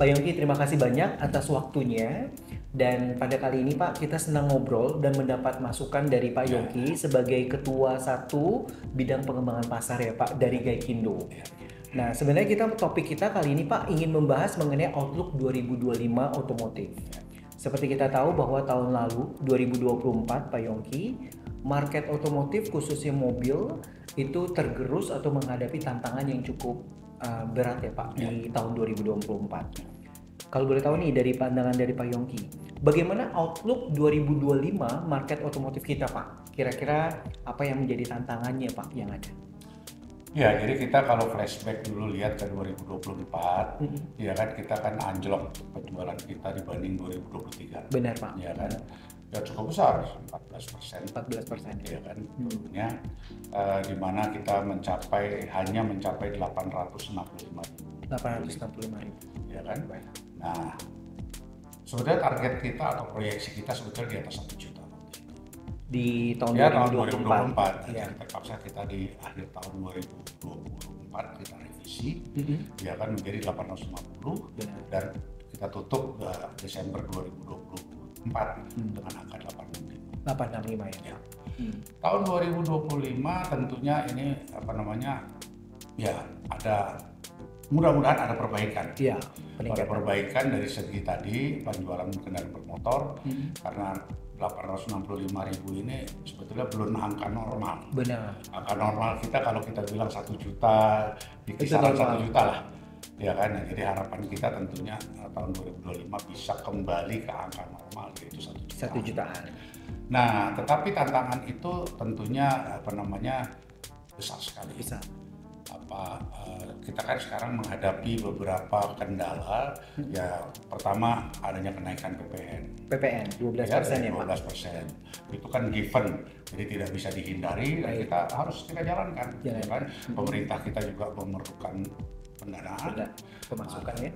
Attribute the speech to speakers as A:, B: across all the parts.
A: Pak Yongki, terima kasih banyak atas waktunya. Dan pada kali ini Pak, kita senang ngobrol dan mendapat masukan dari Pak Yongki sebagai Ketua Satu Bidang Pengembangan Pasar ya Pak, dari Gaikindo. Nah, sebenarnya topik kita kali ini Pak ingin membahas mengenai outlook 2025 otomotif. Seperti kita tahu bahwa tahun lalu 2024 Pak Yongki, market otomotif khususnya mobil itu tergerus atau menghadapi tantangan yang cukup berat ya Pak di tahun 2024. Kalau boleh tahu nih dari pandangan dari Pak Yongki, bagaimana outlook 2025 market otomotif kita Pak? Kira-kira apa yang menjadi tantangannya Pak yang ada?
B: Ya, jadi kita kalau flashback dulu lihat ke 2024, ya kan kita kan anjlok penjualan kita dibanding 2023.
A: Benar Pak.
B: Ya kan, ya cukup besar, 14%.
A: 14%.
B: Ya kan, turunnya di mana kita hanya mencapai
A: 865.000.
B: Ya kan. Nah, sebetulnya target kita atau proyeksi kita sebetulnya di atas 1 juta.
A: Di tahun
B: Ya,
A: 2024.
B: Ya. Terpaksa kita di akhir tahun 2024 kita revisi, ya kan menjadi 850.
A: Benar.
B: Dan kita tutup Desember 2024 dengan angka
A: 865 ya.
B: Tahun 2025 tentunya ini ya ada mudah-mudahan ada perbaikan.
A: Iya,
B: Ada perbaikan dari segi tadi penjualan kendaraan bermotor karena 865.000 ini sebetulnya belum angka normal.
A: Benar.
B: Angka normal kita kalau kita bilang 1 juta, di kisaran 1 juta lah. Ya kan, jadi harapan kita tentunya tahun 2025 bisa kembali ke angka normal yaitu 1 juta.
A: 1 jutaan.
B: Nah, tetapi tantangan itu tentunya besar sekali.
A: Bisa.
B: Kita kan sekarang menghadapi beberapa kendala. Ya, pertama adanya kenaikan
A: PPN 12% ya Pak.
B: 12%. Itu kan given, jadi tidak bisa dihindari dan kita harus jalankan. Ya kan? Pemerintah kita juga memerlukan pendanaan,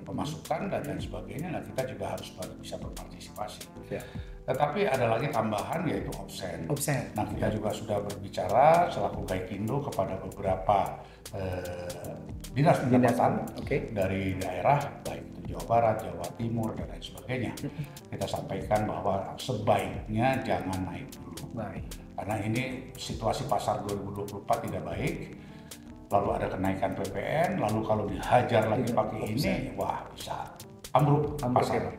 B: pemasukan dan lain sebagainya. Nah, kita juga harus bisa berpartisipasi. Ya. Tetapi ada lagi tambahan yaitu offset. Nah, kita juga sudah berbicara selaku Gaikindo kepada beberapa dinas pendapatan dari daerah, baik itu Jawa Barat, Jawa Timur dan lain sebagainya. Kita sampaikan bahwa sebaiknya jangan naik dulu. Karena ini situasi pasar 2024 tidak baik. Lalu ada kenaikan PPN, lalu kalau dihajar lagi pakai ini, wah bisa ambruk pasar.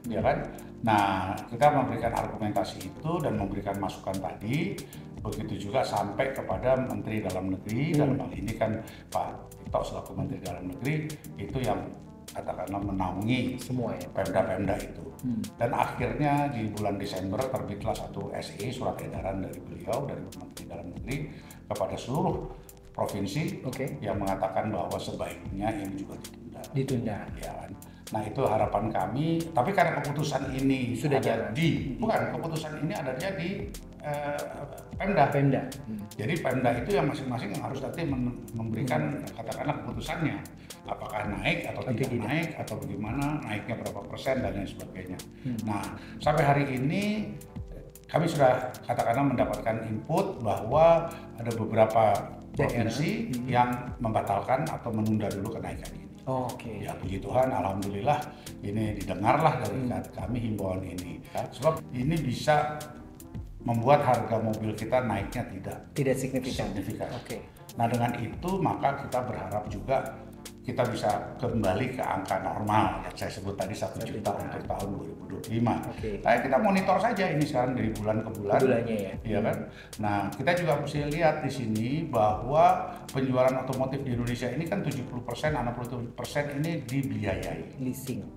B: Ya kan? Nah, kita memberikan argumentasi itu dan memberikan masukan tadi, begitu juga sampai kepada Menteri Dalam Negeri, dalam hal ini kan Pak Tito selaku Menteri Dalam Negeri, itu yang katakanlah menaungi semua ya, Pemda-Pemda itu. Dan akhirnya di bulan Desember terbitlah satu SE, surat edaran dari beliau, dari Menteri Dalam Negeri, kepada seluruh provinsi yang mengatakan bahwa sebaiknya ini juga ditunda. Ya kan? Nah, itu harapan kami, tapi karena keputusan ini
A: sudah
B: keputusan ini adanya di Pemda. Jadi Pemda itu yang masing-masing yang harus nanti memberikan katakanlah keputusannya, apakah naik atau tidak naik atau bagaimana, naiknya berapa persen dan lain sebagainya. Nah, sampai hari ini kami sudah katakanlah mendapatkan input bahwa ada beberapa provinsi yang membatalkan atau menunda dulu kenaikan ini. Ya, puji Tuhan, alhamdulillah ini didengarlah dari kami himbauan ini. Sebab ini bisa membuat harga mobil kita naiknya tidak signifikan. Nah, dengan itu maka kita berharap juga kita bisa kembali ke angka normal yang saya sebut tadi 1 juta untuk tahun 2025. Nah, kita monitor saja ini sekarang dari bulan ke bulan. Ya kan? Nah, kita juga mesti lihat di sini bahwa penjualan otomotif di Indonesia ini kan 70%, 67% ini dibiayai. Leasing.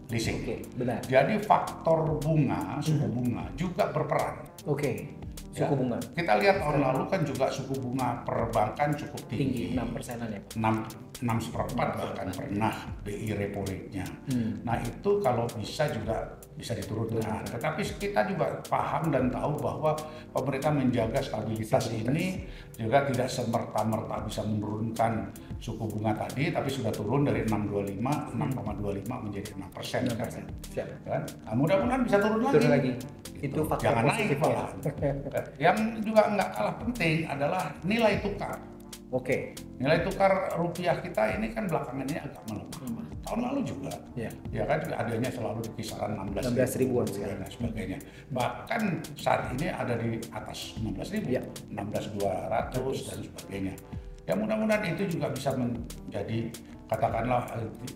A: Benar.
B: Jadi faktor bunga, suku bunga juga berperan.
A: Suku bunga.
B: Kita lihat tahun lalu kan juga suku bunga perbankan cukup tinggi.
A: 6%-an ya Pak?
B: 6,4 bahkan pernah BI repo rate-nya. Nah, itu kalau bisa juga bisa diturunkan. Tetapi kita juga paham dan tahu bahwa pemerintah menjaga stabilitas ini juga tidak semerta-merta bisa menurunkan suku bunga tadi, tapi sudah turun dari 6,25 menjadi 6%. Kan? Nah, mudah-mudahan bisa turun lagi.
A: Itu faktor
B: jangan naik
A: positif
B: malah. Yang juga nggak kalah penting adalah nilai tukar. Nilai tukar rupiah kita ini kan belakangan ini agak melemah. tahun lalu juga. Ya kan adanya selalu di kisaran
A: 16 ribuan
B: dan sebagainya. Bahkan saat ini ada di atas 16 ribu, 16.200 dan sebagainya. Ya mudah-mudahan itu juga bisa menjadi katakanlah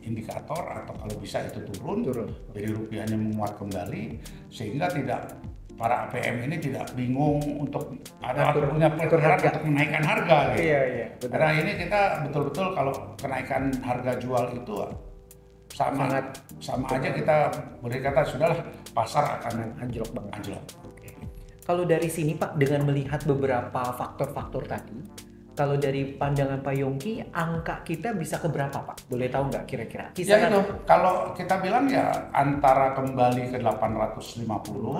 B: indikator atau kalau bisa itu turun. Jadi rupiahnya menguat kembali sehingga tidak para APM ini tidak bingung untuk punya perkiraan untuk menaikkan harga gitu.
A: Iya,
B: Karena ini kita betul-betul kalau kenaikan harga jual itu sama aja kita boleh kata sudahlah pasar akan
A: anjlok banget.
B: Anjlok.
A: Kalau dari sini Pak, dengan melihat beberapa faktor-faktor tadi, kalau dari pandangan Pak Yongki, angka kita bisa ke berapa Pak? Boleh tahu nggak kira-kira?
B: Ya itu, kalau kita bilang ya antara kembali ke 850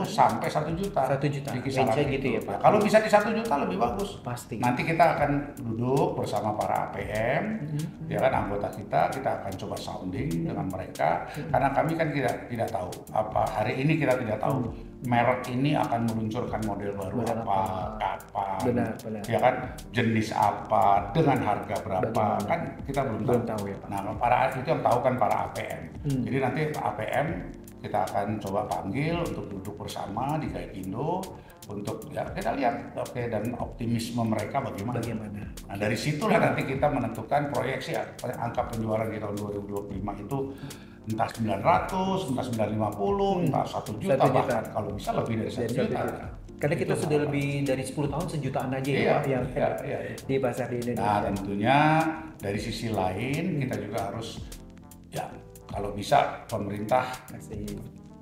B: sampai 1 juta.
A: 1 juta,
B: di kisaran
A: gitu ya Pak?
B: Kalau bisa di 1 juta lebih bagus.
A: Pasti.
B: Nanti kita akan duduk bersama para APM, ya kan anggota kita akan coba sounding dengan mereka. Karena kami kan tidak tahu, hari ini kita tidak tahu merek ini akan meluncurkan model baru kapan,
A: benar.
B: Ya kan jenis apa, dengan harga berapa, kan kita belum
A: tahu ya Pak.
B: Nah, itu yang tahu kan para APM. Jadi nanti APM kita akan coba panggil untuk duduk bersama di Gaikindo untuk ya kita lihat dan optimisme mereka bagaimana. Nah, dari situlah nanti kita menentukan proyeksi angka penjualan di tahun 2025 itu entah 900, entah 950, entah 1 juta bahkan kalau bisa lebih dari 1 juta.
A: Karena kita sudah lebih dari 10 tahun sejutaan aja ya Pak yang di pasar di Indonesia.
B: Nah tentunya dari sisi lain kita juga harus ya kalau bisa pemerintah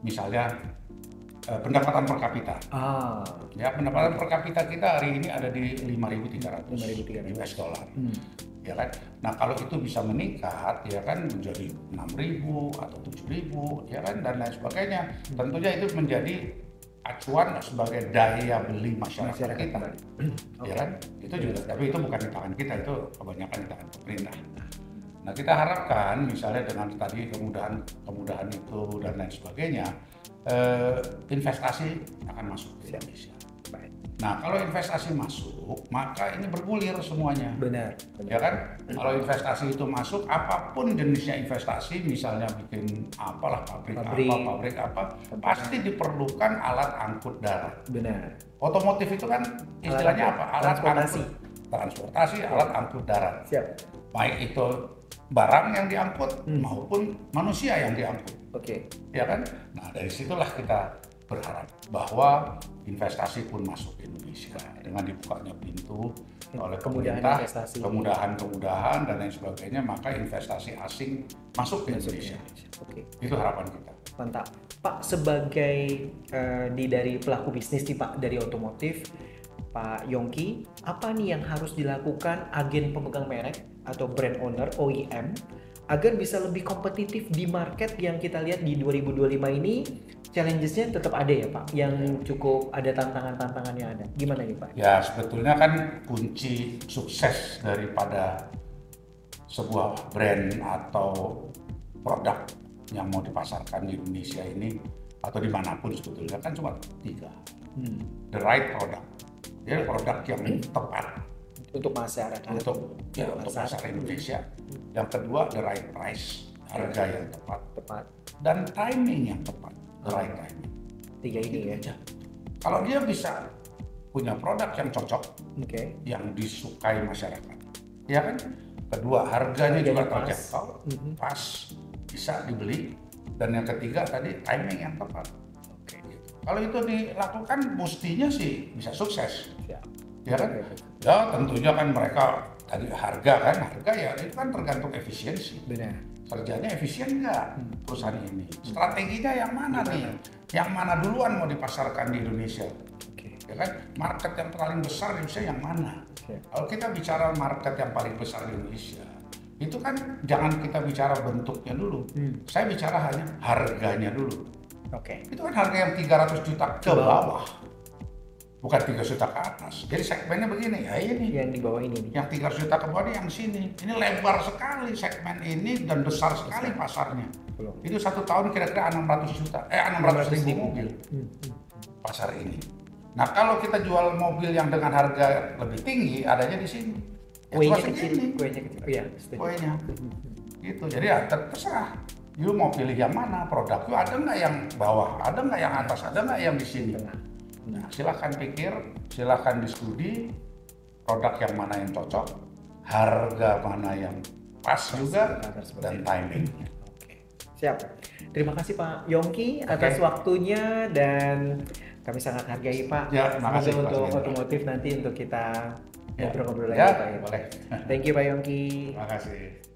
B: misalnya pendapatan per kapita. Ya pendapatan per kapita kita hari ini ada di 5.300 US dollar. Ya kan? Nah kalau itu bisa meningkat ya kan menjadi 6.000 atau 7.000 ya kan dan lain sebagainya. Tentunya itu menjadi acuan sebagai daya beli masyarakat kita. Ya kan? Itu juga tapi itu bukan di tangan kita, itu kebanyakan di tangan pemerintah. Nah kita harapkan misalnya dengan tadi kemudahan itu dan lain sebagainya investasi akan masuk ke Indonesia. Nah kalau investasi masuk maka ini bergulir semuanya.
A: Benar.
B: Ya kan? Kalau investasi itu masuk apapun jenisnya investasi misalnya bikin apalah pabrik apa pasti diperlukan alat angkut darat.
A: Benar.
B: Otomotif itu kan istilahnya apa? Alat transportasi alat angkut darat.
A: Siap.
B: Baik itu barang yang diangkut maupun manusia yang diangkut. Ya kan? Nah dari situlah kita berharap bahwa investasi pun masuk ke Indonesia dengan dibukanya pintu oleh pemerintah, kemudahan dan lain sebagainya, maka investasi asing masuk ke Indonesia. Itu harapan kita.
A: Mantap. Pak, sebagai dari pelaku bisnis nih Pak dari otomotif, Pak Yongki, apa nih yang harus dilakukan agen pemegang merek atau brand owner OEM agar bisa lebih kompetitif di market yang kita lihat di 2025 ini? Challenges-nya tetap ada ya Pak, yang cukup ada tantangan-tantangan yang ada. Gimana nih Pak?
B: Ya sebetulnya kan kunci sukses daripada sebuah brand atau produk yang mau dipasarkan di Indonesia ini atau dimanapun sebetulnya kan cuma 3. The right product, jadi produk yang tepat
A: untuk masyarakat,
B: untuk pasar Indonesia. Yang kedua the right price, harga yang tepat dan timing yang tepat. Right timing.
A: 3 ini ya.
B: Kalau dia bisa punya produk yang cocok, yang disukai masyarakat, ya kan. Kedua harganya juga terjangkau, pas, bisa dibeli, dan yang ketiga tadi timing yang tepat. Kalau itu dilakukan, mestinya sih bisa sukses. Ya kan? Ya tentunya kan mereka tadi harga ya itu kan tergantung efisiensi.
A: Benar.
B: Kerjanya efisien nggak perusahaan ini? Strateginya yang mana nih? Yang mana duluan mau dipasarkan di Indonesia? Ya kan? Market yang paling besar di Indonesia yang mana? Kalau kita bicara market yang paling besar di Indonesia, itu kan jangan kita bicara bentuknya dulu. Saya bicara hanya harganya dulu. Itu kan harga yang 300 juta ke bawah. Bukan 3 juta ke atas. Jadi segmennya begini, ya ini.
A: Yang di bawah ini.
B: Yang 300 juta ke bawah ini yang sini. Ini lebar sekali segmen ini dan besar sekali pasarnya. Itu 1 tahun kira-kira 600 ribu mobil pasar ini. Nah kalau kita jual mobil yang dengan harga lebih tinggi, adanya di sini.
A: Kuenya kecil.
B: Kuenya. Gitu. Jadi ya terserah. You mau pilih yang mana, produk you ada nggak yang bawah, ada nggak yang atas, ada nggak yang di sini. Nah, silahkan pikir, silahkan diskusi, produk yang mana yang cocok, harga mana yang pas juga, dan timing.
A: Oke. Siap. Terima kasih Pak Yongki atas waktunya, dan kami sangat hargai Pak.
B: Ya, terima kasih
A: untuk
B: Pak
A: otomotif nanti untuk kita ngobrol-ngobrol lagi
B: ya,
A: Pak.
B: Boleh.
A: Thank you Pak Yongki.
B: Terima kasih.